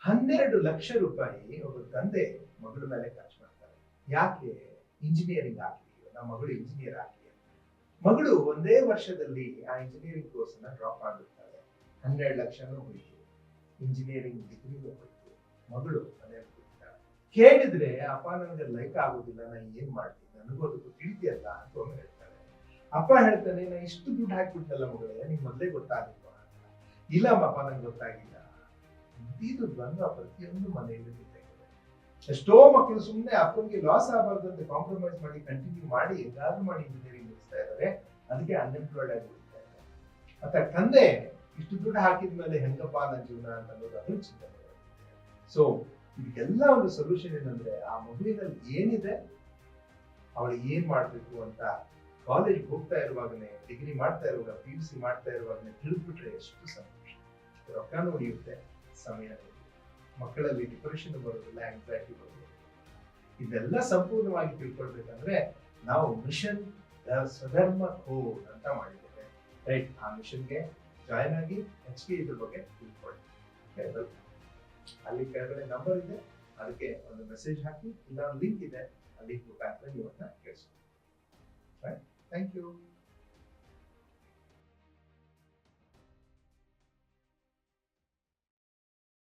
₹12,00,000 ಒಬ್ಬ ತಂದೆ ಮಗಳ ಮೇಲೆ ಖರ್ಚು ಮಾಡ್ತಾರೆ. ಯಾಕೆ? ಇಂಜಿನಿಯರಿಂಗ್ ಆಗ್ಲಿ, ನಮ್ಮ ಮಗಳು ಇಂಜಿನಿಯರ್ ಆಗ್ಲಿ. ಮಗಳು ಒಂದೇ ವರ್ಷದಲ್ಲಿ ಆ ಇಂಜಿನಿಯರಿಂಗ್ ಕೋರ್ಸ್ ಅನ್ನ ಡ್ರಾಪ್ ಮಾಡಿರ್ತಾಳೆ. 12,00,000 ಹೋಯ್ತು, ಇಂಜಿನಿಯರಿಂಗ್ ಡಿಗ್ರಿನೂ ಹೋಯ್ತು. ಮಗಳು ಮನೆಯಲ್ಲಿ ಕೂತಿದ್ದಾಳೆ. ಕೇಳಿದ್ರೆ ಅಪ್ಪ ನನಗೆ ಲೈಕ್ ಆಗೋದಿಲ್ಲ, ನಾನು ಏನ್ ಮಾಡ್ತೀನಿ, ನನಗೂ ಅದಕ್ಕೂ ತಿಳಿದಿಯಲ್ಲ ಅಂತ ಒಮ್ಮೆ ಹೇಳ್ತಾಳೆ. ಅಪ್ಪ ಹೇಳ್ತಾನೆ, ನಾ ಇಷ್ಟು ದುಡ್ಡು ಹಾಕ್ಬಿಟ್ಟಲ್ಲ ಮಗಳೇ, ನಿಂಗೆ ಮೊದಲೇ ಗೊತ್ತಾಗಿಲ್ವಾ ಅಂತ. ಇಲ್ಲ ಅಪ್ಪ, ನಂಗೆ ಗೊತ್ತಾಗಿಲ್ಲ. ಇದು ದ್ವಂದ್ವ ಪ್ರತಿಯೊಂದು ಮನೆಯಲ್ಲಿ ಇದೆ. ಎಷ್ಟೋ ಮಕ್ಕಳು ಸುಮ್ಮನೆ ಅಪ್ಪನಿಗೆ ಲಾಸ್ ಆಗಬಾರ್ದು ಅಂತ ಕಾಂಪ್ರಮೈಸ್ ಮಾಡಿ ಕಂಟಿನ್ಯೂ ಮಾಡಿ ಹೇಗಾದ್ರೂ ಮಾಡಿ ಇಂಜಿನಿಯರಿಂಗ್ ಮುಗಿಸ್ತಾ ಇದ್ದಾರೆ. ಅದಕ್ಕೆ ಅನ್ಎಂಪ್ಲಾಯ್ಡ್ ಆಗಿ ಉಳಿತಾ ಇದ್ದಾರೆ. ಮತ್ತೆ ತಂದೆ ಇಷ್ಟು ದುಡ್ಡು ಹಾಕಿದ ಮೇಲೆ ಹೆಂಗಪ್ಪ ನನ್ನ ಜೀವನ ಅಂತ ಅನ್ನೋದು ಅದು ಚಿಂತನೆ. ಸೊ ಇದಕ್ಕೆಲ್ಲ ಒಂದು ಸೊಲ್ಯೂಷನ್ ಏನಂದ್ರೆ, ಆ ಮಗುವಿನಲ್ಲಿ ಏನಿದೆ, ಅವಳು ಏನ್ ಮಾಡ್ಬೇಕು ಅಂತ ಕಾಲೇಜ್ ಹೋಗ್ತಾ ಇರುವಾಗನೇ, ಡಿಗ್ರಿ ಮಾಡ್ತಾ ಇರುವಾಗ, PUC ಮಾಡ್ತಾ ಇರುವಾಗನೇ ತಿಳಿದ್ಬಿಟ್ರೆ ಎಷ್ಟು ಸಂತೋಷ. ರೊಕ್ಕನೂ ಉಳಿಯುತ್ತೆ, ಸಮಯ. ಮಕ್ಕಳಲ್ಲಿ ಡಿಪ್ರೆಷನ್ ಬರೋದಿಲ್ಲ, ಆಂಗ್ಸೈಟಿ ಬರೋದಿಲ್ಲ. ಇದೆಲ್ಲ ಸಂಪೂರ್ಣವಾಗಿ ತಿಳ್ಕೊಳ್ಬೇಕಂದ್ರೆ ನಾವು ಮಿಷನ್ ಸ್ವಧರ್ಮ ಕೋಡ್ ಅಂತ ಮಾಡಿದ್ದೇವೆ, ರೈಟ್? ಆ ಮಿಷನ್ಗೆ ಜಾಯ್ನ್ ಆಗಿ ಹೆಚ್ಚಿಗೆ ಇದ್ರ ಬಗ್ಗೆ ತಿಳ್ಕೊಳ್ಳಿ. ಅಲ್ಲಿ ಕೆಳಗಡೆ ನಂಬರ್ ಇದೆ, ಅದಕ್ಕೆ ಒಂದು ಮೆಸೇಜ್ ಹಾಕಿ, ಇಲ್ಲ ಒಂದು ಲಿಂಕ್ ಇದೆ, ಆ ಲಿಂಕ್ ಮುಖಾಂತರ ನೀವು ಅದನ್ನ ಕೇಳಿಸ್ಕೊಳ್ಳಿ. ರೈಟ್? Thank you.